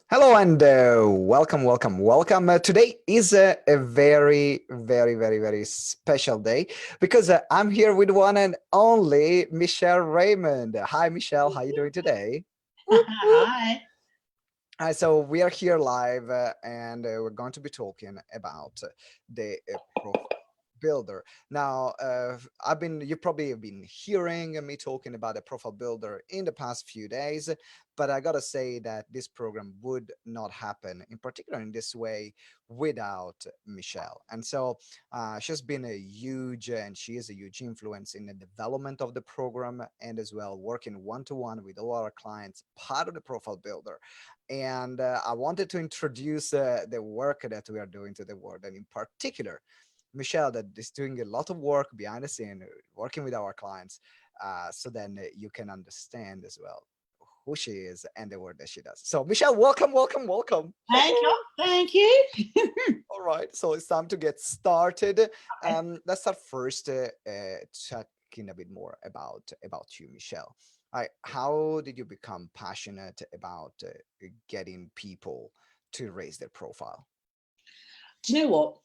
Hello and welcome. Today is a very, very, very, very special day because I'm here with one and only Michelle Raymond. Hi, Michelle. How you doing today? Whoop, whoop. Hi. So we are here live and we're going to be talking about the profile builder. Now, you probably have been hearing me talking about a profile builder in the past few days, but I gotta say that this program would not happen, in particular in this way, without Michelle. And so she's been a huge, and she is a huge influence in the development of the program and as well working one to one with all our clients, part of the profile builder. And I wanted to introduce the work that we are doing to the world, and in particular, Michelle, that is doing a lot of work behind the scene, working with our clients, so then you can understand as well who she is and the work that she does. So, Michelle, welcome. Thank you. Thank you. All right, so it's time to get started. Okay. Let's start first talking a bit more about you, Michelle. How did you become passionate about getting people to raise their profile? Do you know what?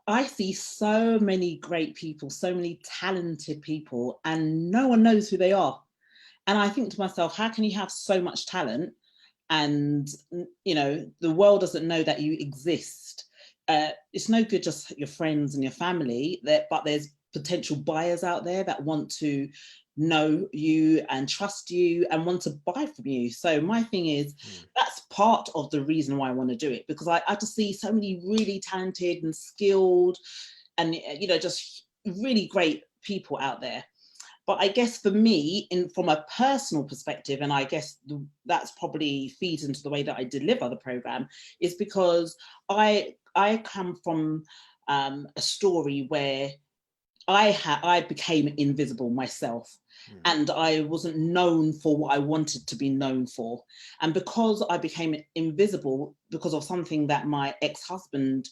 I see so many great people, so many talented people, and no one knows who they are. And I think to myself, how can you have so much talent and the world doesn't know that you exist? It's no good just your friends and your family, but there's potential buyers out there that want to know you and trust you and want to buy from you. So my thing is, that's part of the reason why I want to do it, because I just see so many really talented and skilled and just really great people out there. But I guess for me, from a personal perspective, and I guess that's probably feeds into the way that I deliver the program, is because I come from a story where I became invisible myself, Mm. and I wasn't known for what I wanted to be known for. And because I became invisible because of something that my ex-husband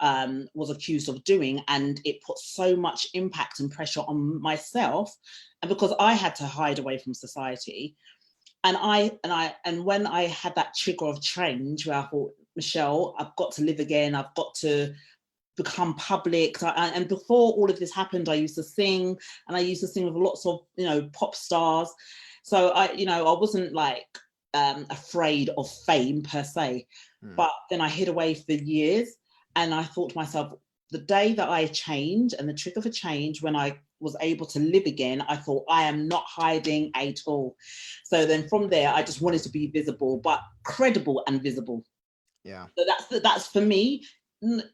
was accused of doing, and it put so much impact and pressure on myself, and because I had to hide away from society, and when I had that trigger of change where I thought, Michelle, I've got to live again, I've got to become public. And before all of this happened, I used to sing, and I used to sing with lots of pop stars. So I wasn't like afraid of fame per se. Mm. But then I hid away for years, and I thought to myself, the day that I changed, and the trigger for change, when I was able to live again, I thought, I am not hiding at all. So then from there, I just wanted to be visible, but credible and visible. Yeah. So that's for me.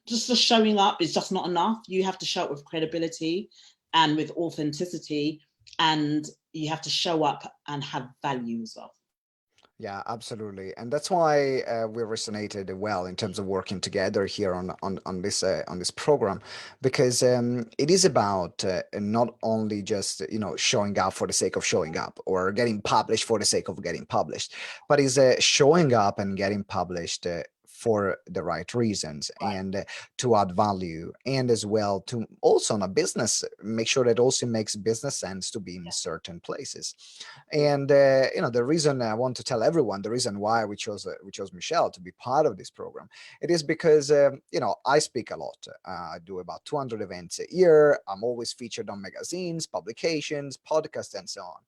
Just showing up is just not enough. You have to show up with credibility and with authenticity, and you have to show up and have value as well. Yeah, absolutely, and that's why we resonated well in terms of working together here on this program, because it is about not only just showing up for the sake of showing up or getting published for the sake of getting published, but is showing up and getting published for the right reasons Right. and to add value, and as well to also on a business make sure that also makes business sense to be in Yeah, certain places. absolutely. And the reason I want to tell everyone, the reason why we chose Michelle to be part of this program, it is because I speak a lot. I do about 200 events a year. I'm always featured on magazines, publications, podcasts, and so on.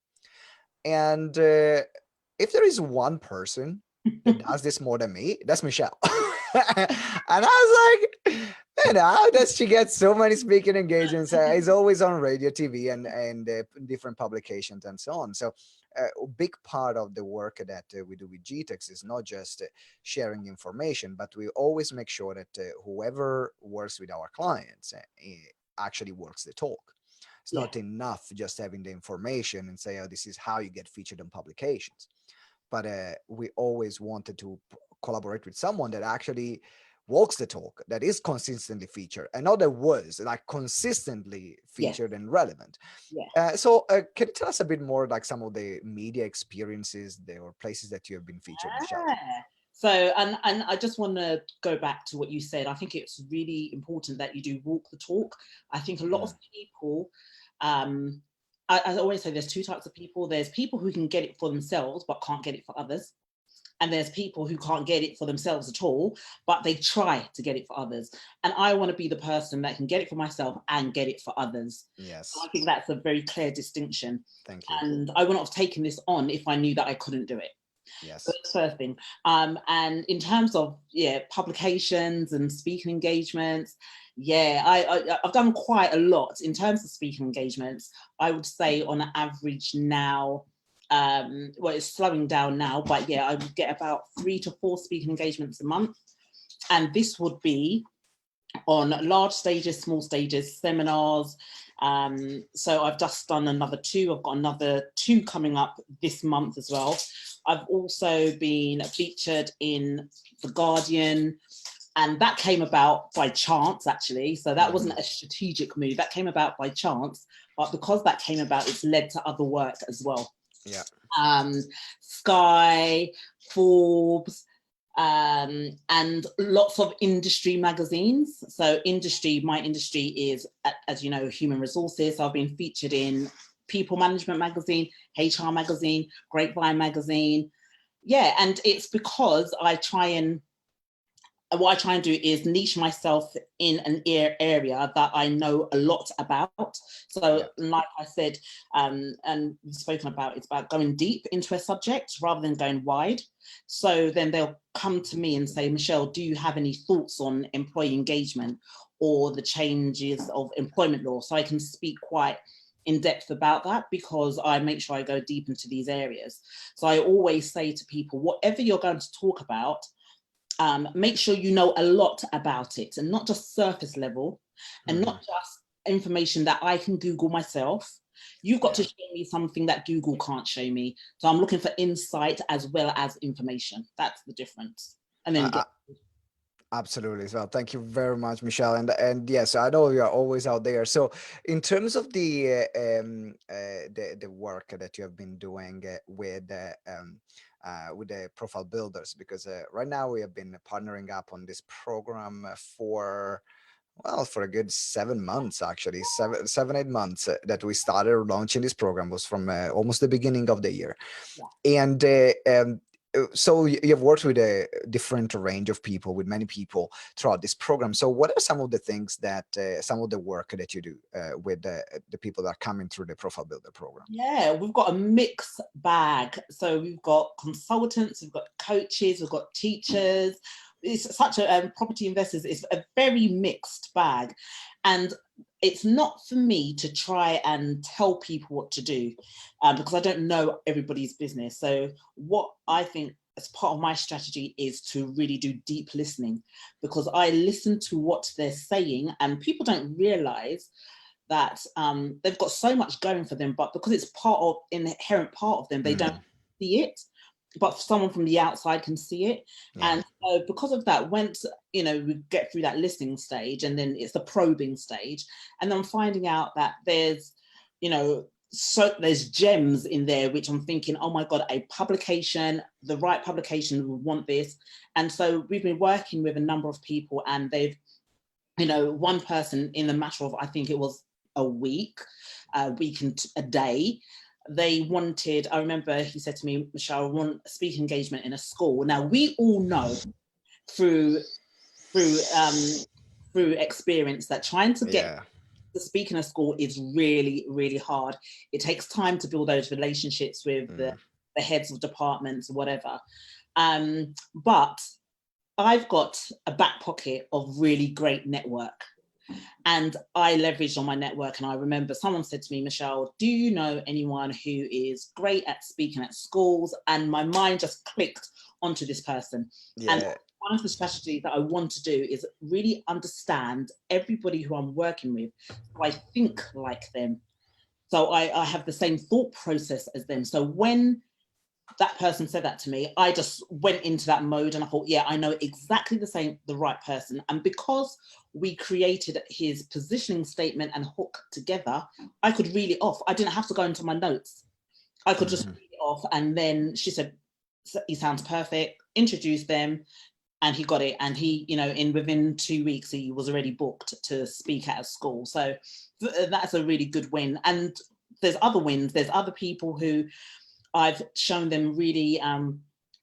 And if there is one person that does this more than me, that's Michelle. And I was like, how does she get so many speaking engagements? It's always on radio, TV, and different publications and so on. So a big part of the work that we do with GTeX is not just sharing information, but we always make sure that whoever works with our clients actually works the talk. It's Yeah, not enough just having the information and say, oh, this is how you get featured in publications. But we always wanted to collaborate with someone that actually walks the talk, that is consistently featured, and not that was like consistently yeah, featured and relevant. yeah. So can you tell us a bit more like some of the media experiences there or places that you have been featured, Michelle? Yeah. So, and I just want to go back to what you said. I think it's really important that you do walk the talk. I think a lot of Mm, people, I always say there's two types of people. There's people who can get it for themselves but can't get it for others. and there's people who can't get it for themselves at all, but they try to get it for others. And I want to be the person that can get it for myself and get it for others. Yes. So I think that's a very clear distinction. Thank you. And I wouldn't have taken this on if I knew that I couldn't do it. Yes. So that's the first thing. And in terms of publications and speaking engagements, I've done quite a lot in terms of speaking engagements. I would say on average now, it's slowing down now, but I would get about 3 to 4 speaking engagements a month. And this would be on large stages, small stages, seminars. So I've just done another 2. I've got another 2 coming up this month as well. I've also been featured in The Guardian, and that came about by chance, actually. So that wasn't a strategic move. That came about by chance. But because that came about, it's led to other work as well. Yeah. Sky, Forbes, and lots of industry magazines. So my industry is, as you know, human resources. So I've been featured in People Management magazine, HR magazine, Grapevine magazine. And it's because what I try and do is niche myself in an area that I know a lot about. So like I said, and we've spoken about, it's about going deep into a subject rather than going wide. So then they'll come to me and say, Michelle, do you have any thoughts on employee engagement or the changes of employment law? So I can speak quite in depth about that because I make sure I go deep into these areas. So I always say to people, whatever you're going to talk about, make sure you know a lot about it, and not just surface level, and not just information that I can Google myself. You've got to show me something that Google can't show me. So I'm looking for insight as well as information. That's the difference. And then absolutely. So thank you very much, Michelle. And yes, I know you are always out there. So in terms of the work that you have been doing with the profile builders, because right now we have been partnering up on this program for a good 7 months, actually, 8 months that we started launching this program was from almost the beginning of the year. And so you have worked with a different range of people, with many people throughout this program. So what are some of the things that, some of the work that you do with the people that are coming through the Profile Builder program? Yeah, we've got a mixed bag. So we've got consultants, we've got coaches, we've got teachers. It's such a property investors. It's a very mixed bag. And it's not for me to try and tell people what to do because I don't know everybody's business. So what I think as part of my strategy is to really do deep listening, because I listen to what they're saying, and people don't realize that they've got so much going for them, but because it's inherent part of them, they don't see it. But someone from the outside can see it. And so because of that, once we get through that listening stage, and then it's the probing stage, and then finding out that there's there's gems in there which I'm thinking, oh my God, a publication, the right publication would want this. And so we've been working with a number of people, and they've one person, in a matter of, I think it was a week and a day, they wanted, I remember he said to me, Michelle, I want a speaking engagement in a school. Now, we all know through experience that trying to get to speak in a school is really, really hard. It takes time to build those relationships with the heads of departments, whatever. But I've got a back pocket of really great network. And I leveraged on my network. And I remember someone said to me, Michelle, do you know anyone who is great at speaking at schools? And my mind just clicked onto this person. And one of the strategies that I want to do is really understand everybody who I'm working with, so I think like them. So I have the same thought process as them. So when that person said that to me, I just went into that mode, and I thought, I know exactly the right person. And because we created his positioning statement and hook together, I could reel it off. I didn't have to go into my notes. I could just reel it off. And then she said, he sounds perfect, introduced them, and he got it. And he, within 2 weeks, he was already booked to speak at a school. So that's a really good win. And there's other wins. There's other people who I've shown them really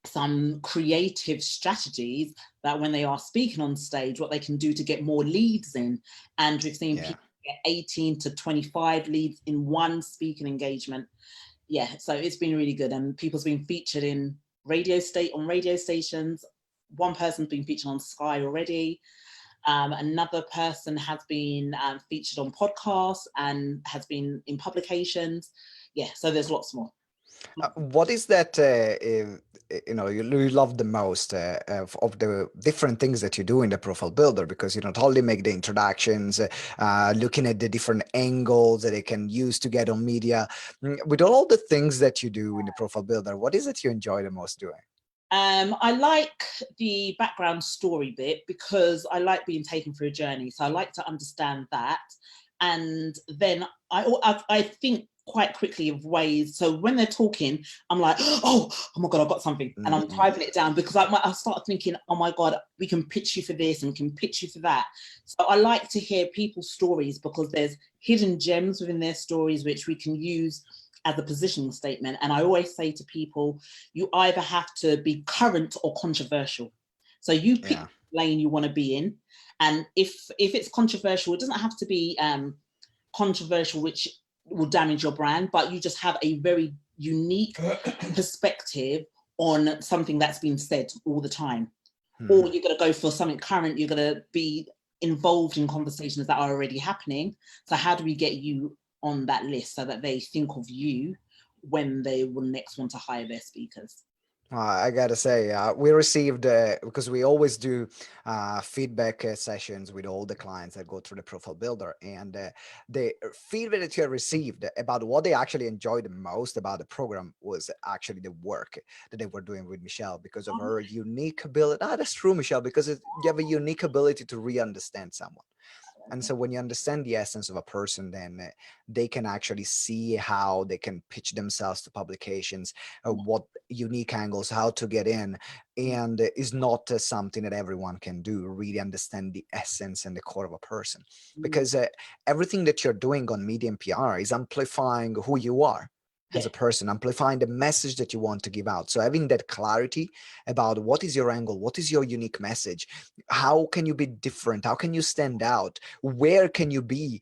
some creative strategies that when they are speaking on stage, what they can do to get more leads in. And we've seen people get 18 to 25 leads in one speaking engagement. Yeah, so it's been really good. And people's been featured in radio stations. One person's been featured on Sky already. Another person has been featured on podcasts and has been in publications. Yeah, so there's lots more. What is that you love the most of the different things that you do in the profile builder? Because you not only make the introductions, looking at the different angles that they can use to get on media, with all the things that you do in the profile builder, what is it you enjoy the most doing? I like the background story bit because I like being taken through a journey. So I like to understand that. And then I think quite quickly of ways. So when they're talking, I'm like, oh my God, I've got something. And I'm typing it down because I start thinking, oh my God, we can pitch you for this and we can pitch you for that. So I like to hear people's stories because there's hidden gems within their stories, which we can use as a positioning statement. And I always say to people, you either have to be current or controversial. So you pick the lane you want to be in. And if it's controversial, it doesn't have to be controversial, which will damage your brand, but you just have a very unique perspective on something that's been said all the time. Or you're going to go for something current, you're going to be involved in conversations that are already happening. So how do we get you on that list so that they think of you when they will next want to hire their speakers? I gotta say, we received, because we always do feedback sessions with all the clients that go through the profile builder, and the feedback that you received about what they actually enjoyed the most about the program was actually the work that they were doing with Michelle because of her unique ability. That's true, Michelle, because you have a unique ability to re-understand someone. And so when you understand the essence of a person, then they can actually see how they can pitch themselves to publications, what unique angles, how to get in. And is not something that everyone can do, really understand the essence and the core of a person. Because everything that you're doing on media and PR is amplifying who you are as a person, amplifying the message that you want to give out. So having that clarity about what is your angle, what is your unique message, how can you be different, how can you stand out, where can you be,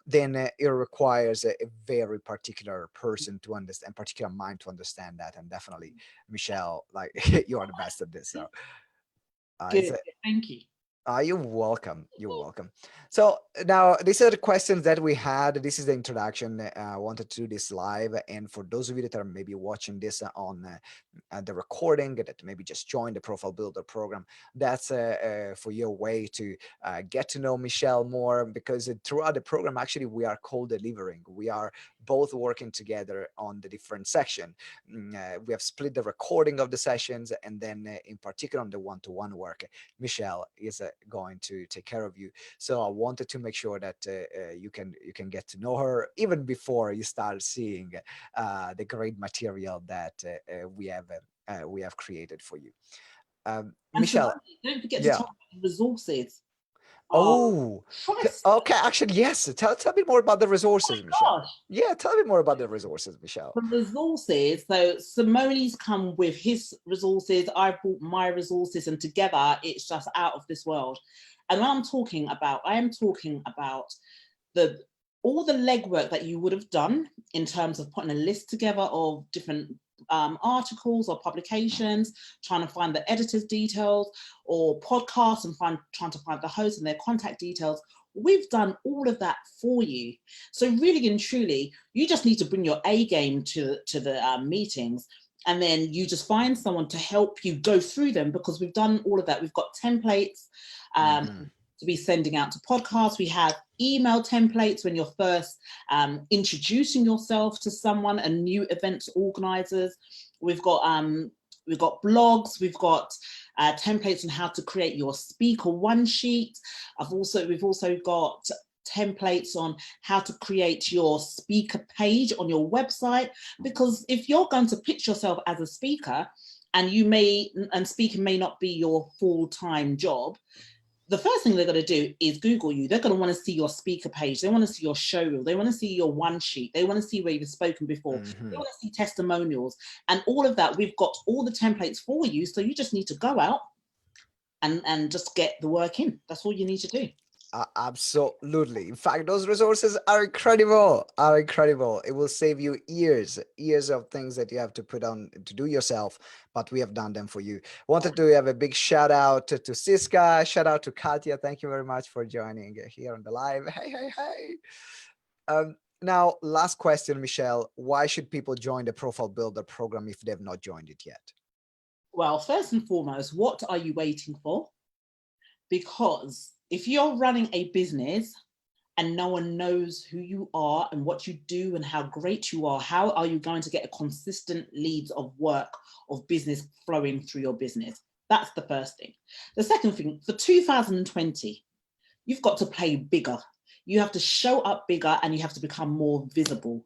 then it requires a very particular person to understand, particular mind to understand that. And definitely, Michelle, like you are the best at this. So Good. Thank you. You're welcome. You're welcome. So now these are the questions that we had. This is the introduction. I wanted to do this live. And for those of you that are maybe watching this on the recording, that maybe just joined the Profile Builder program, that's for your way to get to know Michelle more, because throughout the program, actually, we are co-delivering. We are both working together on the different section. We have split the recording of the sessions, and then in particular on the one-to-one work, Michelle is going to take care of you. So I wanted to make sure that you can get to know her even before you start seeing the great material that we have created for you. Michelle, don't forget to talk about resources. Oh, okay. Actually, yes. Tell me more about the resources, Michelle. Gosh. Yeah, tell me more about the resources, Michelle. The resources. So Simone's come with his resources. I brought my resources, and together it's just out of this world. And when I'm talking about, I am talking about all the legwork that you would have done in terms of putting a list together of different articles or publications, trying to find the editor's details, or podcasts and trying to find the host and their contact details. We've done all of that for you. So really and truly, you just need to bring your A game to the meetings, and then you just find someone to help you go through them, because we've done all of that. We've got templates to be sending out to podcasts. We have email templates when you're first introducing yourself to someone and new events organizers. We've got blogs. We've got templates on how to create your speaker one sheet. We've also got templates on how to create your speaker page on your website, because if you're going to pitch yourself as a speaker, and speaking may not be your full-time job, the first thing they're going to do is Google you. They're going to want to see your speaker page. They want to see your show reel. They want to see your one sheet. They want to see where you've spoken before. They want to see testimonials and all of that. We've got all the templates for you. So you just need to go out and just get the work in. That's all you need to do. Absolutely. In fact, those resources are incredible. Are incredible. It will save you years of things that you have to put on to do yourself, but we have done them for you. Wanted to have a big shout out to Siska, shout out to Katya. Thank you very much for joining here on the live. Hey. Now, last question, Michelle. Why should people join the Profile Builder program if they've not joined it yet? Well, first and foremost, what are you waiting for? Because if you're running a business and no one knows who you are and what you do and how great you are, how are you going to get a consistent leads of work, of business flowing through your business? That's the first thing. The second thing, for 2020, you've got to play bigger. You have to show up bigger and you have to become more visible.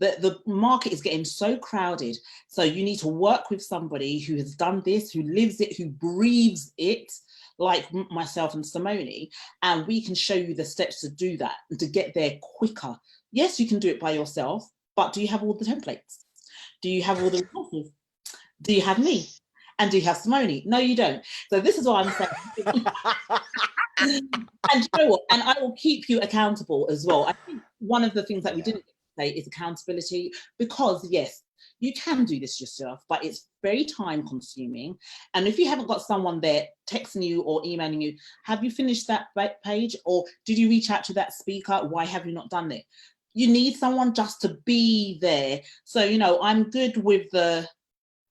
The market is getting so crowded. So you need to work with somebody who has done this, who lives it, who breathes it, like myself and Simone, and we can show you the steps to do that and to get there quicker. Yes, you can do it by yourself, but do you have all the templates? Do you have all the resources? Do you have me? And do you have Simone? No, you don't. So this is what I'm saying. And you know what? And I will keep you accountable as well. I think one of the things that we didn't say is accountability, because yes, you can do this yourself, but it's very time consuming. And if you haven't got someone there texting you or emailing you, have you finished that page? Or did you reach out to that speaker? Why have you not done it? You need someone just to be there. So, you know, I'm good with the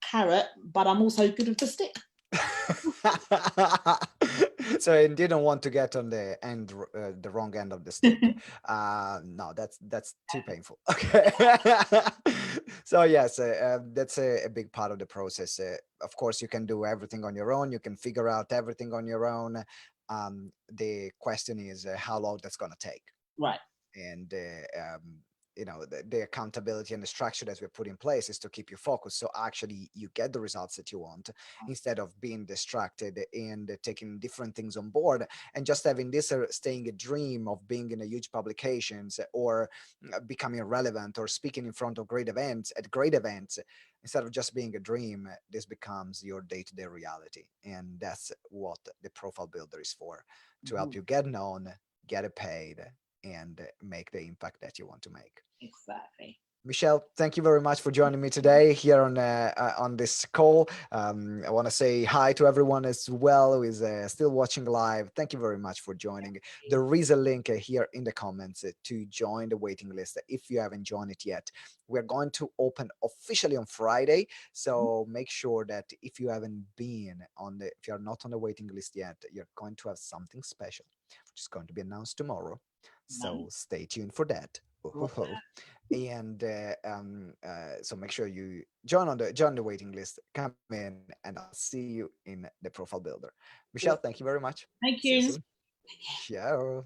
carrot, but I'm also good with the stick. So I didn't want to get on the wrong end of the stick. No, that's too painful. Okay. So yes, that's a big part of the process. Of course, you can do everything on your own. You can figure out everything on your own. The question is how long that's going to take. Right. And you know, the accountability and the structure that we put in place is to keep you focused, so actually you get the results that you want, instead of being distracted and taking different things on board and just having this staying a dream of being in a huge publications, or becoming relevant, or speaking in front of great events instead of just being a dream. This becomes your day-to-day reality, and that's what the Profile Builder is for, to help you get known, get it paid, and make the impact that you want to make. Exactly. Michelle, thank you very much for joining me today here on this call. I want to say hi to everyone as well who is still watching live. Thank you very much for joining. There is a link here in the comments to join the waiting list if you haven't joined it yet. We're going to open officially on Friday, so make sure that if you haven't been if you're not on the waiting list yet, you're going to have something special, which is going to be announced tomorrow. So stay tuned for that. And so make sure you join the waiting list, come in, and I'll see you in the Profile Builder. Michelle, thank you very much. Thank See you you. soon. Ciao.